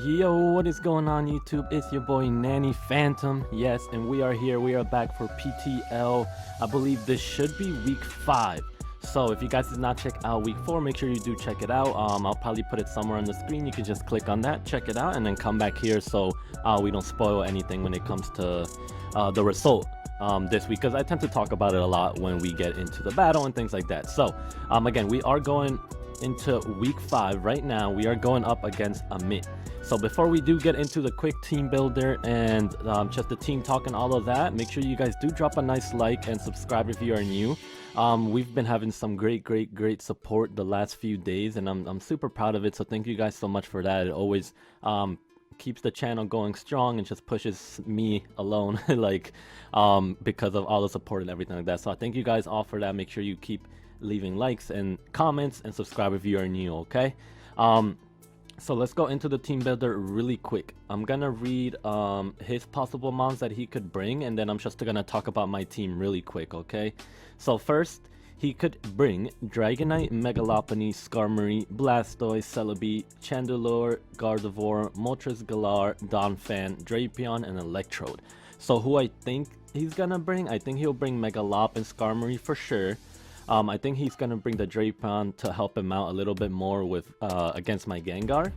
Yo, what is going on YouTube? It's your boy Nanny Phantom. Yes, and we are here. We are back for PTL. I believe this should be week 5. So if you guys did not check out week 4, make sure you do check it out. I'll probably put it somewhere on the screen. You can just click on that, check it out, and then come back here so we don't spoil anything when it comes to the result this week, because I tend to talk about it a lot when we get into the battle and things like that. So again, we are going into week 5 right now. We are going up against Amit. So before we do get into the quick team builder and just the team talk and all of that, make sure you guys do drop a nice like and subscribe if you are new. We've been having some great support the last few days, and I'm super proud of it. So thank you guys so much for that. It always keeps the channel going strong and just pushes me alone like because of all the support and everything like that. So I thank you guys all for that. Make sure you keep leaving likes and comments and subscribe if you are new, okay? So let's go into the team builder really quick. I'm gonna read his possible mons that he could bring, and then I'm just gonna talk about my team really quick, okay? So first, he could bring Dragonite, Megalopony, Skarmory, Blastoise, Celebi, Chandelure, Gardevoir, Moltres Galar, Donphan, Drapion, and Electrode. So who I think he's gonna bring, I think he'll bring Megalop and Skarmory for sure. I think he's gonna bring the Drapion to help him out a little bit more with against my Gengar.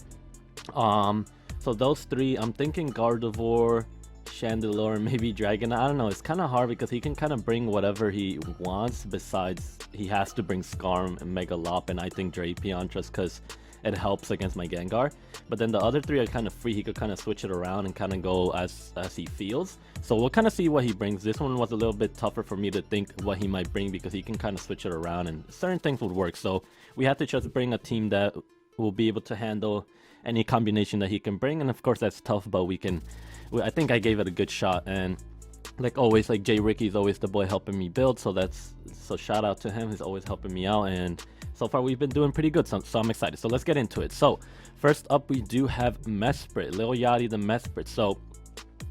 So those three, I'm thinking Gardevoir, Chandelure, maybe Dragonite. I don't know, it's kind of hard because he can kind of bring whatever he wants, besides he has to bring Skarm and Megalop, and I think Drapion just because it helps against my Gengar. But then the other three are kind of free. He could kind of switch it around and kind of go as he feels. So we'll kind of see what he brings. This one was a little bit tougher for me to think what he might bring because he can kind of switch it around and certain things would work. So we have to just bring a team that will be able to handle any combination that he can bring. And of course that's tough, but I think I gave it a good shot. And like always, like Jay Ricky's always the boy helping me build. So shout out to him. He's always helping me out, and so far we've been doing pretty good, so I'm excited. So let's get into it. So first up, we do have Mesprit, Lil Yachty the Mesprit. So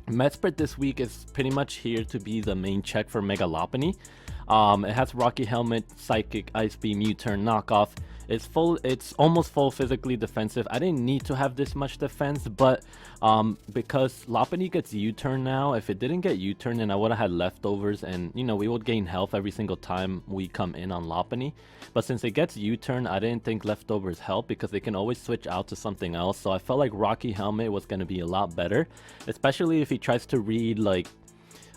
Mesprit this week is pretty much here to be the main check for Megalopony. It has Rocky Helmet, Psychic, Ice Beam, U-Turn, Knockoff. It's almost full physically defensive. I didn't need to have this much defense, but because Lopunny gets U-Turn now, if it didn't get U-Turn, then I would have had leftovers, and you know, we would gain health every single time we come in on Lopunny. But since it gets U-Turn, I didn't think leftovers help because they can always switch out to something else. So I felt like Rocky Helmet was going to be a lot better, especially if he tries to read like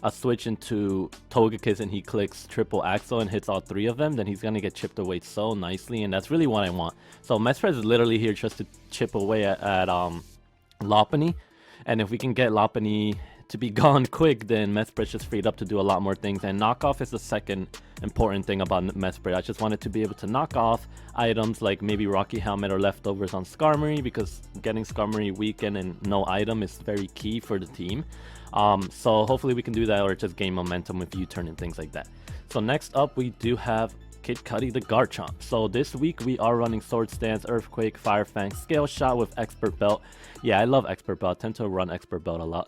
a switch into Togekiss and he clicks triple Axel and hits all three of them, then he's gonna get chipped away so nicely, and that's really what I want. So Mesprit is literally here just to chip away at Lopunny, and if we can get Lopunny to be gone quick, then Mesprit's just freed up to do a lot more things. And knockoff is the second important thing about Mesprit. I just wanted to be able to knock off items like maybe Rocky Helmet or leftovers on Skarmory, because getting Skarmory weakened and no item is very key for the team. So hopefully we can do that, or just gain momentum with U-Turn and things like that. So next up, we do have Kid Cudi the Garchomp. So this week we are running Sword Stance, Earthquake, Fire Fang, Scale Shot with Expert Belt. Yeah, I love Expert Belt. I tend to run Expert Belt a lot.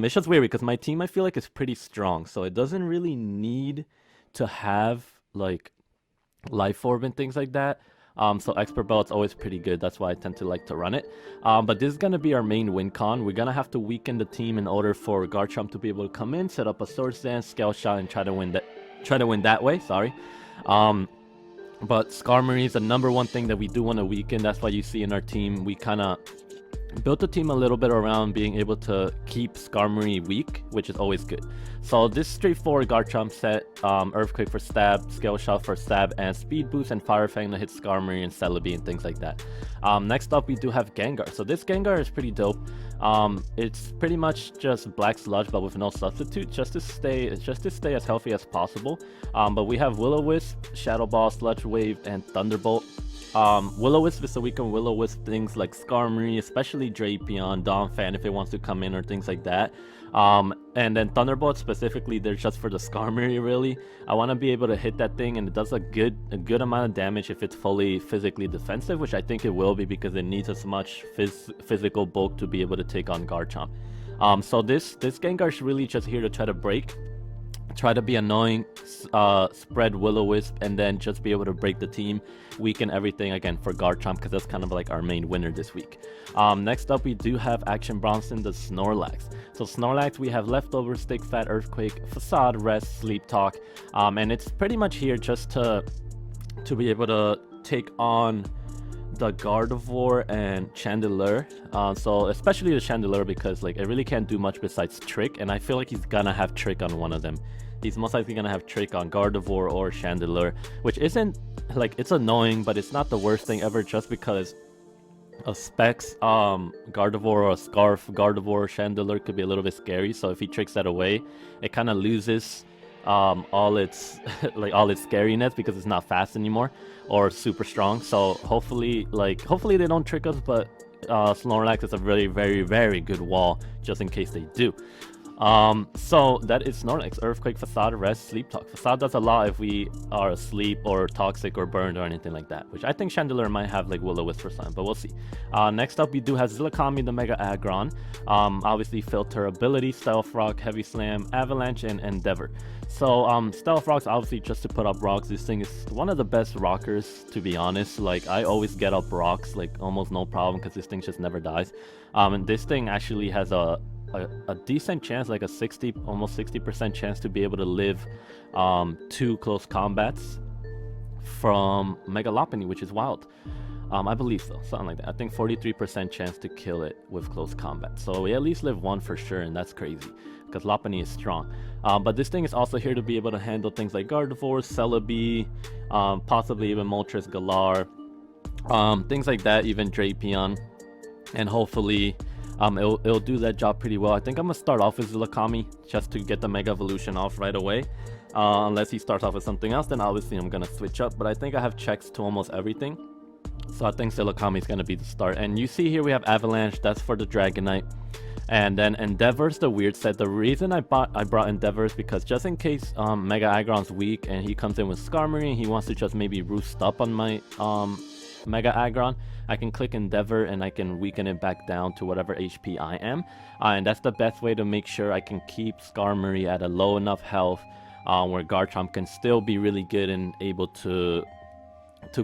It's just weird because my team, I feel like, is pretty strong, so it doesn't really need to have like Life Orb and things like that. So Expert Belt's always pretty good. That's why I tend to like to run it. But this is going to be our main win con. We're going to have to weaken the team in order for Garchomp to be able to come in, set up a Sword Stance, Scale Shot, and try to win that way. Sorry. But Skarmory is the #1 thing that we do want to weaken. That's why you see in our team, we kind of built the team a little bit around being able to keep Skarmory weak, which is always good. So this straightforward Garchomp set, Earthquake for stab, Scale Shot for stab, and Speed Boost and Fire Fang to hit Skarmory and Celebi and things like that. Next up, we do have Gengar. So this Gengar is pretty dope. It's pretty much just Black Sludge, but with no substitute, just to stay as healthy as possible. But we have Will-O-Wisp, Shadow Ball, Sludge Wave, and Thunderbolt. Will-O-Wisp is so we can Will-O-Wisp things like Skarmory, especially Drapion, Donphan if it wants to come in, or things like that. And then Thunderbolt specifically, they're just for the Skarmory really. I want to be able to hit that thing, and it does a good amount of damage if it's fully physically defensive, which I think it will be because it needs as much physical bulk to be able to take on Garchomp. So this Gengar is really just here to try to break try to be annoying, spread Will-O-Wisp, and then just be able to break the team, weaken everything again for Garchomp, because that's kind of like our main winner this week. Next up, we do have Action Bronson, the Snorlax. So Snorlax, we have Leftover, Stick Fat, Earthquake, Facade, Rest, Sleep Talk, and it's pretty much here just to be able to take on the Gardevoir and Chandelure, so especially the Chandelure, because like it really can't do much besides Trick, and I feel like he's gonna have Trick on one of them. He's most likely gonna have Trick on Gardevoir or Chandelure, which isn't like, it's annoying, but it's not the worst thing ever, just because a Specs Gardevoir or a Scarf Gardevoir Chandelure could be a little bit scary. So if he tricks that away, it kind of loses all its all its scariness, because it's not fast anymore or super strong. So hopefully they don't trick us, but Snorlax is a very, very, very good wall just in case they do. So that is Snorlax. Earthquake, Facade, Rest, Sleep Talk. Facade does a lot if we are asleep or toxic or burned or anything like that, which I think Chandelure might have like Will-O-Wisp or something, but we'll see. Next up, we do have Zilakami, the Mega Aggron. Obviously Filter Ability, Stealth Rock, Heavy Slam, Avalanche, and Endeavor. So Stealth Rock's obviously just to put up rocks. This thing is one of the best rockers, to be honest. Like, I always get up rocks like almost no problem, because this thing just never dies. And this thing actually has a decent chance, like a 60, almost 60% chance to be able to live 2 close combats from Mega Lopunny, which is wild. I believe so, something like that. I think 43% chance to kill it with close combat. So we at least live 1 for sure, and that's crazy, because Lopunny is strong. But this thing is also here to be able to handle things like Gardevoir, Celebi, possibly even Moltres, Galar, things like that, even Drapion, and hopefully it'll do that job pretty well. I think I'm gonna start off with Zilakami just to get the Mega Evolution off right away. Unless he starts off with something else, then obviously I'm gonna switch up. But I think I have checks to almost everything, so I think Zilakami is gonna be the start. And you see here we have Avalanche, that's for the Dragonite. And then Endeavor's the weird set. The reason I brought Endeavor is because just in case Mega Aggron's weak and he comes in with Skarmory and he wants to just maybe roost up on my Mega Aggron, I can click Endeavor and I can weaken it back down to whatever HP I am. And that's the best way to make sure I can keep Skarmory at a low enough health where Garchomp can still be really good and able to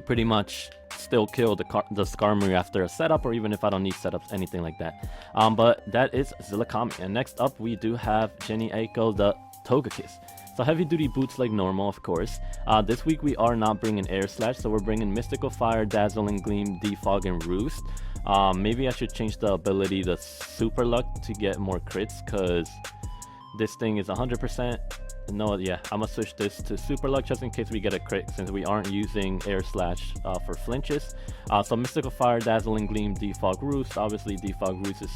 pretty much still kill the Skarmory after a setup, or even if I don't need setups, anything like that. But that is Zilakami. And next up we do have Jenny Aiko, the Togekiss. So heavy duty boots like normal, of course. This week we are not bringing Air Slash, so we're bringing Mystical Fire, Dazzling Gleam, Defog, and Roost. Maybe I should change the ability to Super Luck to get more crits, because this thing is 100%. No, yeah, I'm gonna switch this to Super Luck just in case we get a crit, since we aren't using Air Slash for flinches. So Mystical Fire, Dazzling Gleam, Defog, Roost. Obviously Defog, Roost is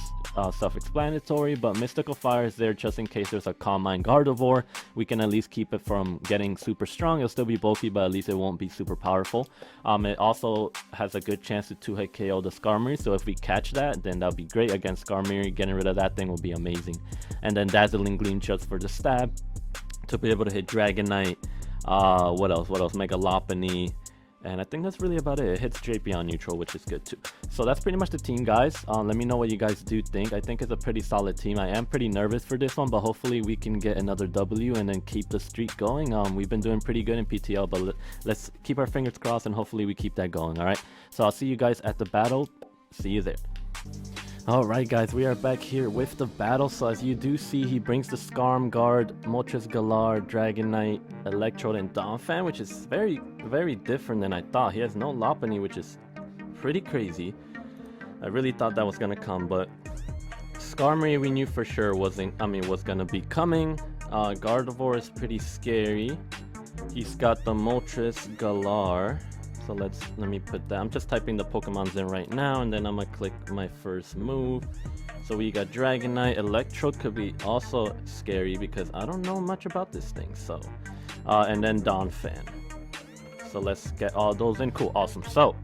self-explanatory, but Mystical Fire is there just in case there's a Calm Mind Gardevoir. We can at least keep it from getting super strong. It'll still be bulky, but at least it won't be super powerful. It also has a good chance to 2-hit KO the Skarmory, so if we catch that, then that'll be great against Skarmory. Getting rid of that thing will be amazing. And then Dazzling Gleam just for the stab, to be able to hit Dragonite. What else? Mega Lopunny. And I think that's really about it. It hits Drapion neutral, which is good too. So that's pretty much the team, guys. Let me know what you guys do think. I think it's a pretty solid team. I am pretty nervous for this one, but hopefully we can get another W and then keep the streak going. We've been doing pretty good in PTL, but let's keep our fingers crossed and hopefully we keep that going. All right. So I'll see you guys at the battle. See you there. Alright guys, we are back here with the battle. So as you do see, he brings the Skarm Guard, Moltres, Galar, Dragonite, Electrode, and Donphan, which is very, very different than I thought. He has no Lopunny, which is pretty crazy. I really thought that was gonna come, but Skarmory we knew for sure was gonna be coming. Gardevoir is pretty scary. He's got the Moltres, Galar. So let me put that. I'm just typing the Pokemons in right now, and then I'm gonna click my first move. So we got Dragonite. Electrode could be also scary because I don't know much about this thing. So, and then Donphan. So let's get all those in. Cool, awesome. So,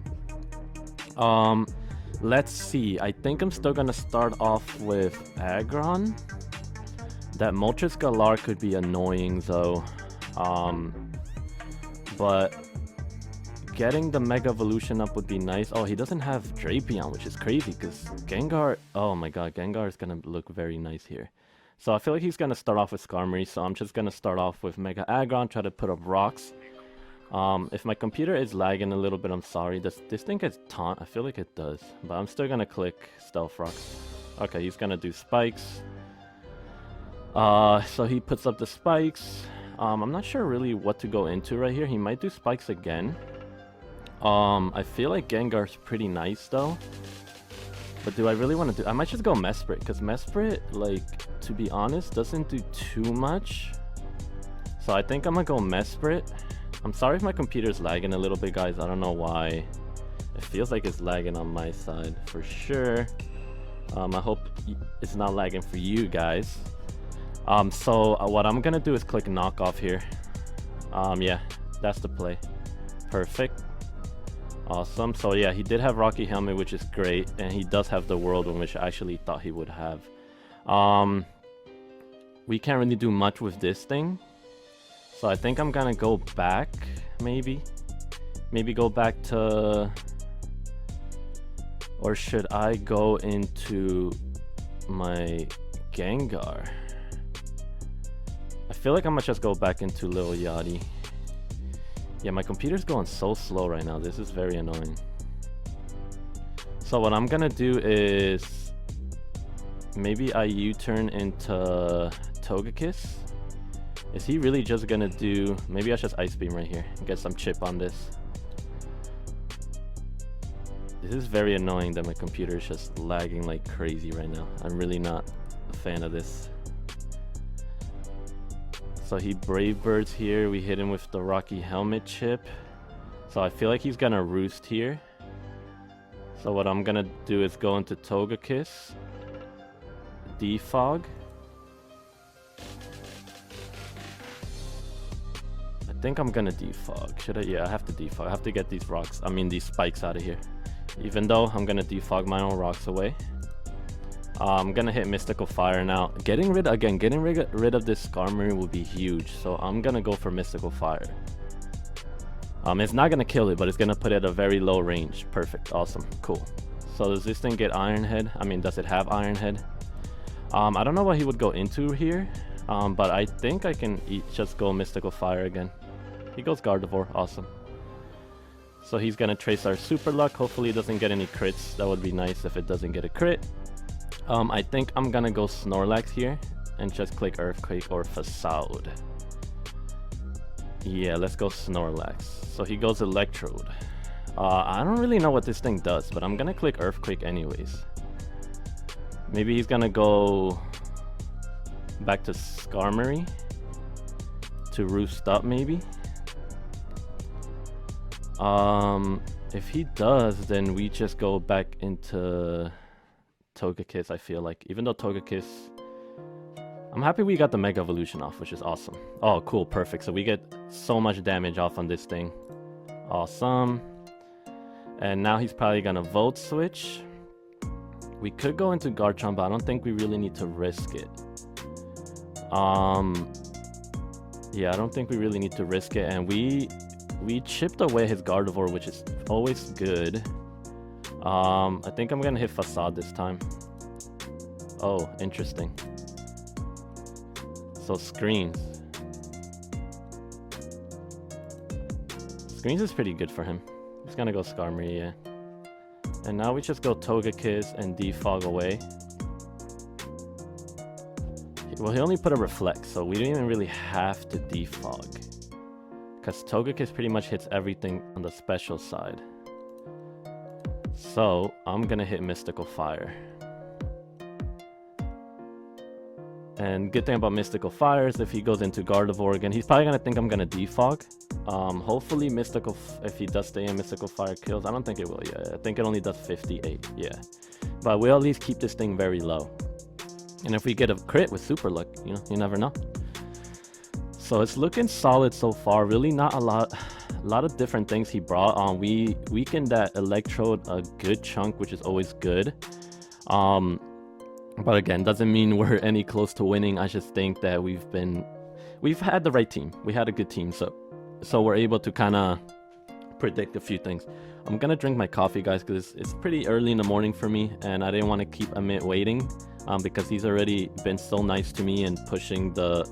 let's see. I think I'm still gonna start off with AGGRON. That Moltres Galar could be annoying though. But getting the Mega Evolution up would be nice. Oh, he doesn't have Drapion, which is crazy because Gengar... Oh my god, Gengar is gonna look very nice here. So I feel like he's gonna start off with Skarmory, so I'm just gonna start off with Mega Aggron, try to put up rocks. If my computer is lagging a little bit, I'm sorry. Does this thing get taunt? I feel like it does, but I'm still gonna click Stealth Rocks. Okay, he's gonna do spikes. So he puts up the spikes. I'm not sure really what to go into right here. He might do spikes again. I feel like Gengar's pretty nice though. But do I really want to do... I might just go Mesprit, because Mesprit, like, to be honest, doesn't do too much. So I think I'm gonna go Mesprit. I'm sorry if my computer's lagging a little bit, guys. I don't know why. It feels like it's lagging on my side, for sure. I hope it's not lagging for you guys. So what I'm gonna do is click Knockoff here. Yeah, that's the play. Perfect. Awesome. So yeah, he did have Rocky Helmet, which is great, and he does have the Whirlwind, which I actually thought he would have. We can't really do much with this thing, so I think I'm gonna go back, maybe go back to, or should I go into my Gengar? I feel like I'm gonna just go back into Lil Yachty. Yeah, my computer's going so slow right now. This is very annoying. So what I'm gonna do is maybe I U-turn into Togekiss. Is he really just gonna do... Maybe I just Ice Beam right here and get some chip on this. This is very annoying that my computer is just lagging like crazy right now. I'm really not a fan of this. So he Brave Birds here. We hit him with the Rocky Helmet chip. So I feel like he's gonna Roost here. So what I'm gonna do is go into Togekiss, Defog. I think I'm gonna Defog. Should I? Yeah, I have to Defog. I have to get these rocks, I mean these spikes out of here. Even though I'm gonna Defog my own rocks away. I'm gonna hit Mystical Fire now. Getting rid of this Skarmory will be huge, so I'm gonna go for Mystical Fire. It's not gonna kill it, but it's gonna put it at a very low range. Perfect, awesome, cool. So does this thing get Iron Head? I mean, does it have Iron Head? I don't know what he would go into here, but I think I can just go Mystical Fire again. He goes Gardevoir, awesome. So he's gonna trace our Super Luck. Hopefully it doesn't get any crits. That would be nice if it doesn't get a crit. I think I'm gonna go Snorlax here and just click Earthquake or Facade. Yeah, let's go Snorlax. So he goes Electrode. I don't really know what this thing does, but I'm gonna click Earthquake anyways. Maybe he's gonna go back to Skarmory to Roost up maybe. If he does, then we just go back into Togekiss, I feel like. Even though Togekiss... I'm happy we got the Mega Evolution off, which is awesome. Oh, cool, perfect. So we get so much damage off on this thing. Awesome. And now he's probably gonna Volt Switch. We could go into Garchomp, but I don't think we really need to risk it. Yeah, I don't think we really need to risk it. And we chipped away his Gardevoir, which is always good. I think I'm gonna hit Facade this time. Oh, interesting. So Screens. Screens is pretty good for him. He's gonna go Skarmory, yeah. And now we just go Togekiss and Defog away. Well, he only put a Reflect, so we didn't even really have to Defog. Because Togekiss pretty much hits everything on the special side. So, I'm gonna hit Mystical Fire. And good thing about Mystical Fire is if he goes into Gardevoir again, he's probably gonna think I'm gonna Defog. Hopefully if he does stay in, Mystical Fire kills. I don't think it will, yeah. I think it only does 58, yeah. But we'll at least keep this thing very low. And if we get a crit with Super Luck, you know, you never know. So it's looking solid so far. Really not a lot of different things he brought on. We weakened that Electrode a good chunk, which is always good. But again, doesn't mean we're any close to winning. I just think that we've had the right team. We had a good team, so we're able to kind of predict a few things. I'm gonna drink my coffee, guys, because it's pretty early in the morning for me, and I didn't want to keep Amit waiting, because he's already been so nice to me and pushing the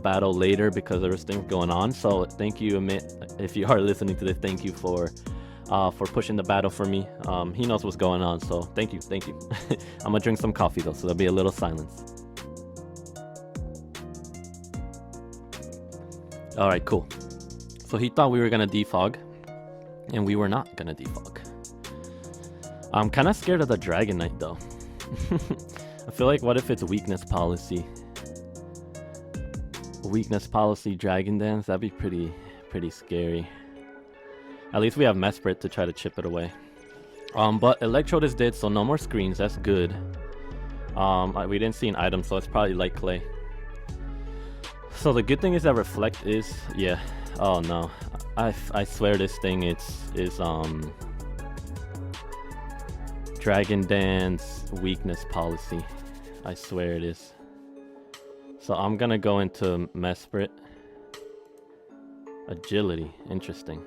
battle later because there was things going on. So thank you, Amit, if you are listening to this. Thank you for pushing the battle for me. He knows what's going on, so thank you. I'm gonna drink some coffee though, so there'll be a little silence. All right, cool. So he thought we were gonna defog, and we were not gonna defog. I'm kind of scared of the Dragon Knight though. I feel like, what if it's weakness policy? Weakness policy Dragon Dance, that'd be pretty scary. At least we have Mesprit to try to chip it away. But Electrode is dead, so no more screens. That's good. We didn't see an item, so it's probably Light Clay. So the good thing is that Reflect is, yeah. Oh no, I swear this thing is Dragon Dance weakness policy. I swear it is. So I'm gonna go into Mesprit. Agility, interesting.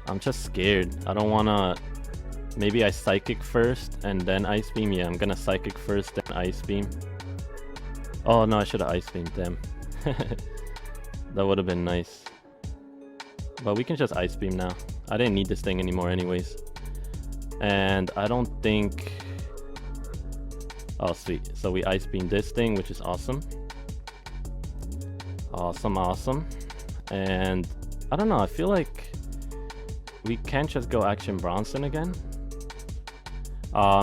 I'm just scared. I don't wanna. Maybe I Psychic first and then Ice Beam. Yeah, I'm gonna Psychic first, then Ice Beam. Oh no, I should have Ice Beamed them. That would have been nice. But we can just Ice Beam now. I didn't need this thing anymore anyways. And I don't think... Oh, sweet. So we Ice Beam this thing, which is awesome. Awesome. And I don't know, I feel like we can't just go Action Bronson again.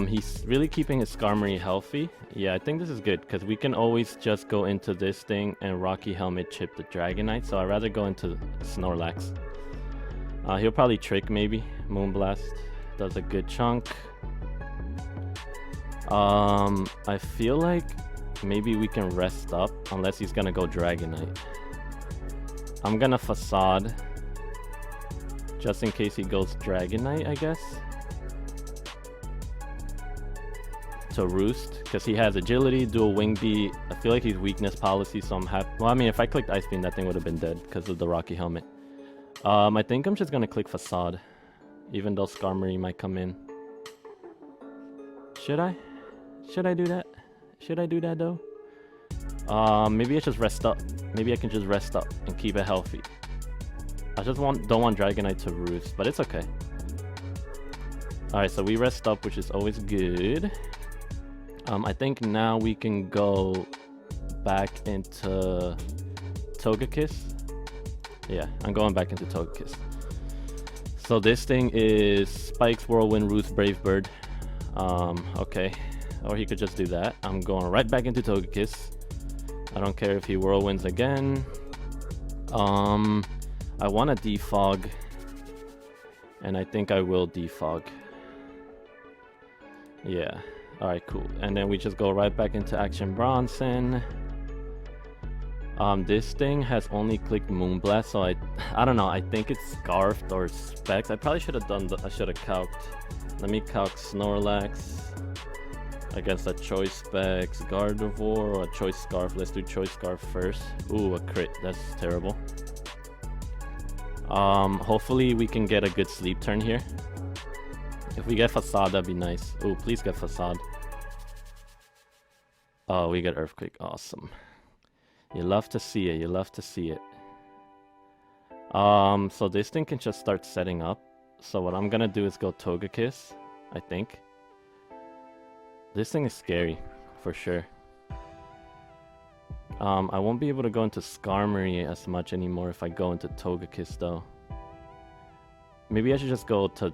He's really keeping his Skarmory healthy. Yeah, I think this is good because we can always just go into this thing and Rocky Helmet chip the Dragonite. So I'd rather go into Snorlax. He'll probably Trick maybe. Moonblast does a good chunk. I feel like maybe we can rest up unless he's gonna go Dragonite. I'm gonna Facade just in case he goes Dragonite, I guess. To Roost, because he has Agility, Dual Wing Beat. I feel like he's Weakness Policy, so I'm happy. Well, I mean, if I clicked Ice Beam, that thing would have been dead because of the Rocky Helmet. I think I'm just gonna click Facade, even though Skarmory might come in. Should I? Should I do that? Should I do that though? Maybe I just rest up. Maybe I can just rest up and keep it healthy. I just don't want Dragonite to Roost, but it's okay. Alright, so we rest up, which is always good. I think now we can go back into Togekiss. Yeah, I'm going back into Togekiss. So this thing is Spikes, Whirlwind, Roost, Brave Bird. Okay. Or he could just do that. I'm going right back into Togekiss. I don't care if he Whirlwinds again. I want to defog. And I think I will defog. Yeah. Alright, cool. And then we just go right back into Action Bronson. This thing has only clicked Moonblast, so I don't know. I think it's Scarfed or Specs. I probably should have done I should have calced. Let me calc Snorlax against a Choice Specs Gardevoir or a Choice Scarf. Let's do Choice Scarf first. Ooh, a crit. That's terrible. Hopefully we can get a good sleep turn here. If we get Facade, that'd be nice. Ooh, please get Facade. Oh, we get Earthquake. Awesome. You love to see it. You love to see it. So this thing can just start setting up. So what I'm gonna do is go Togekiss, I think. This thing is scary, for sure. I won't be able to go into Skarmory as much anymore if I go into Togekiss, though. Maybe I should just go to...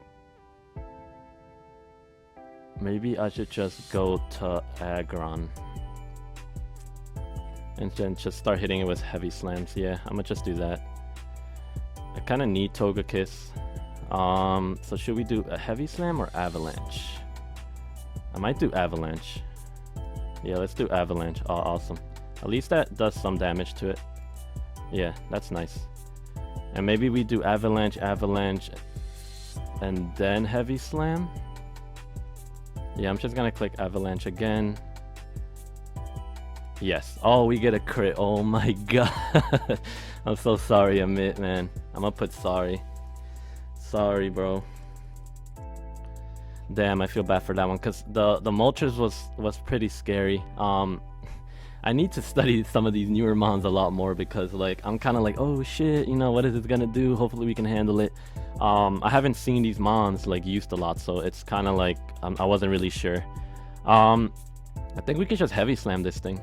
Maybe I should just go to AGGRON. And then just start hitting it with Heavy Slams. Yeah, I'm gonna just do that. I kind of need Togekiss. So should we do a Heavy Slam or Avalanche? I might do Avalanche. Yeah, let's do Avalanche. Oh, awesome. At least that does some damage to it. Yeah, that's nice. And maybe we do Avalanche, and then Heavy Slam. Yeah, I'm just gonna click Avalanche again. Yes. Oh, we get a crit. Oh my god. I'm so sorry, Amit, man. I'm gonna put sorry. Sorry, bro. Damn, I feel bad for that one because the Moltres was pretty scary. I need to study some of these newer mons a lot more because like I'm kind of like, oh shit, you know, what is it gonna do? Hopefully we can handle it. I haven't seen these mons like used a lot, so it's kind of like I wasn't really sure. I think we can just heavy slam this thing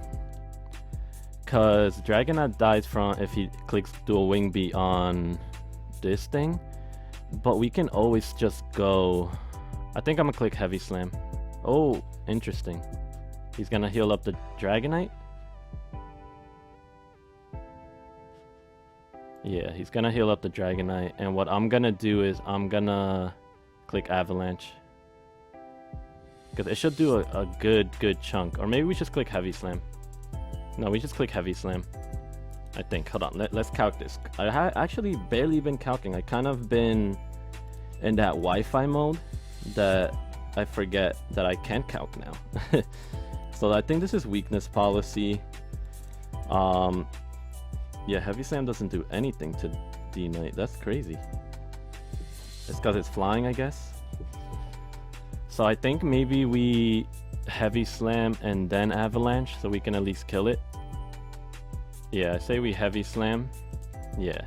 because Dragonite dies from if he clicks dual wing beat on this thing, but we can always just go. I think I'm gonna click heavy slam. Oh, interesting. He's gonna heal up the Dragonite. Yeah, he's gonna heal up the Dragonite, and what I'm gonna do is I'm gonna click Avalanche because it should do a good chunk. Or maybe we just click heavy slam. No, we just click heavy slam. I think. Hold on, let's calc this. I actually barely been calcing. I kind of been in that Wi-Fi mode that I forget that I can calc now. So I think this is weakness policy. Yeah, heavy slam doesn't do anything to D-Knight. That's crazy. It's because it's flying, I guess. So I think maybe we heavy slam and then avalanche so we can at least kill it. Yeah, I say we heavy slam. Yeah.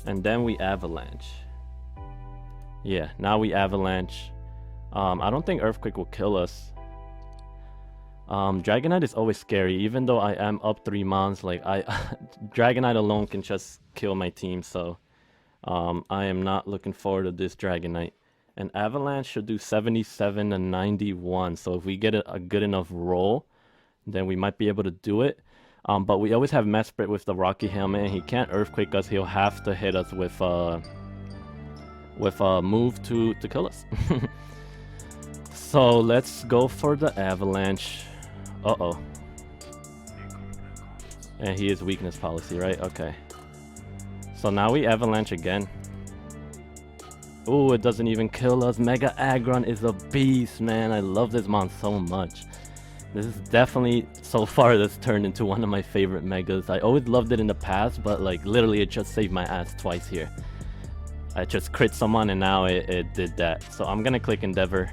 And then we avalanche. Yeah, now we avalanche. I don't think Earthquake will kill us. Dragonite is always scary, even though I am up 3 mons. Like Dragonite alone can just kill my team, so I am not looking forward to this Dragonite. And Avalanche should do 77 and 91, so if we get a good enough roll, then we might be able to do it. But we always have Mesprit with the Rocky Helmet, and he can't Earthquake us. He'll have to hit us with a move to kill us. So let's go for the Avalanche. Uh-oh. And he is weakness policy, right? Okay. So now we Avalanche again. Ooh, it doesn't even kill us. Mega AGGRON is a beast, man. I love this mon so much. This is definitely, so far, this turned into one of my favorite megas. I always loved it in the past, but like literally it just saved my ass twice here. I just crit someone and now it did that. So I'm gonna click Endeavor.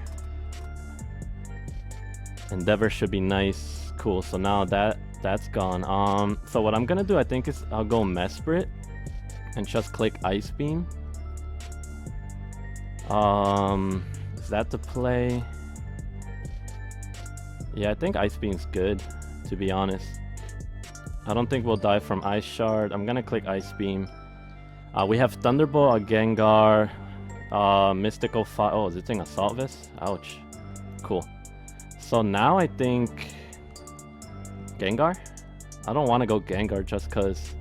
Endeavor should be nice. Cool, so now that's gone. So what I'm gonna do, I think, is I'll go Mesprit and just click Ice Beam. Is that the play? Yeah, I think Ice Beam's good, to be honest. I don't think we'll die from Ice Shard. I'm gonna click Ice Beam. We have Thunderbolt, a Gengar, Mystical Fire. Oh, is this thing Assault Vest? Ouch. Cool. So now I think Gengar? I don't want to go Gengar just because,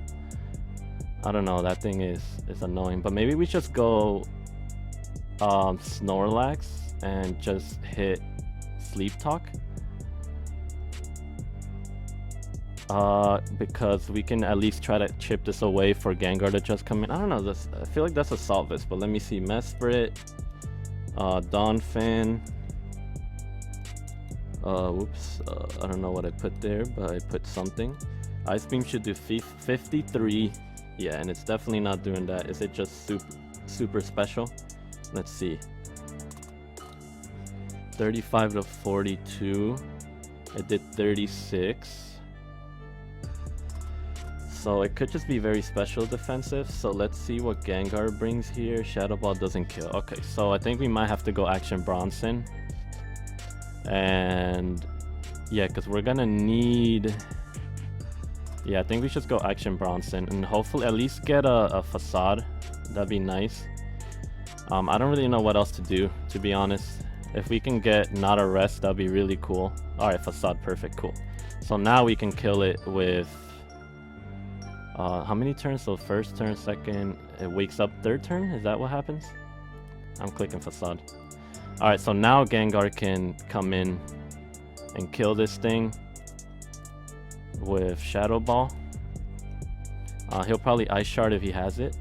I don't know, that thing is annoying. But maybe we just go Snorlax and just hit Sleep Talk. Because we can at least try to chip this away for Gengar to just come in. I don't know, I feel like that's Assault Vest, but let me see. Mesprit, Donphin. Whoops, I don't know what I put there, but I put something. Ice Beam should do 53. Yeah, and it's definitely not doing that. Is it just super special? Let's see. 35 to 42. It did 36. So it could just be very special defensive. So let's see what Gengar brings here. Shadow Ball doesn't kill. Okay, so I think we might have to go Action Bronson. And yeah, because we're gonna need, yeah, I think we should go Action Bronson and hopefully at least get a Facade. That'd be nice. I don't really know what else to do, to be honest. If we can get not a rest, that'd be really cool. All right, Facade, perfect, cool. So now we can kill it with how many turns? So first turn, second, it wakes up third turn. Is that what happens? I'm clicking Facade. Alright, so now Gengar can come in and kill this thing with Shadow Ball. He'll probably Ice Shard if he has it.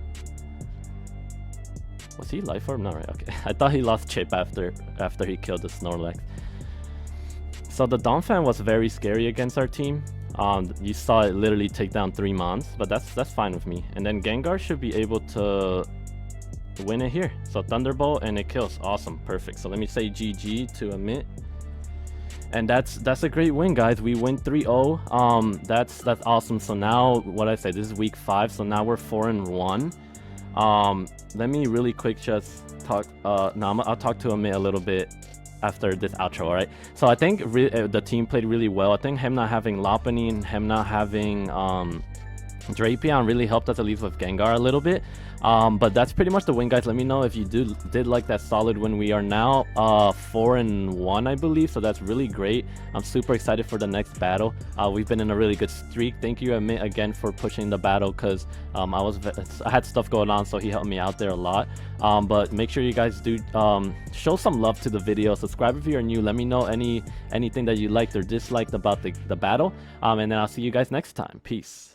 Was he Life Orb? No, right, okay. I thought he lost Chip after he killed the Snorlax. So the Donphan was very scary against our team. You saw it literally take down 3 mons, but that's fine with me. And then Gengar should be able to win it here. So Thunderbolt and it kills. Awesome, perfect. So let me say GG to Amit. And that's a great win, guys. We win 3-0. That's awesome. So now, what I say, this is week 5. So now we're 4-1. Let me really quick just talk. I'll talk to Amit a little bit after this outro. All right. So I think the team played really well. I think him not having Lopunny and him not having Drapion really helped us at least with Gengar a little bit. But that's pretty much the win, guys. Let me know if you did like that solid win. We are now 4-1, I believe, so that's really great. I'm super excited for the next battle. We've been in a really good streak. Thank you, Amit, again for pushing the battle, because I had stuff going on, so he helped me out there a lot. But make sure you guys do show some love to the video. Subscribe if you're new. Let me know anything that you liked or disliked about the battle, and then I'll see you guys next time. Peace.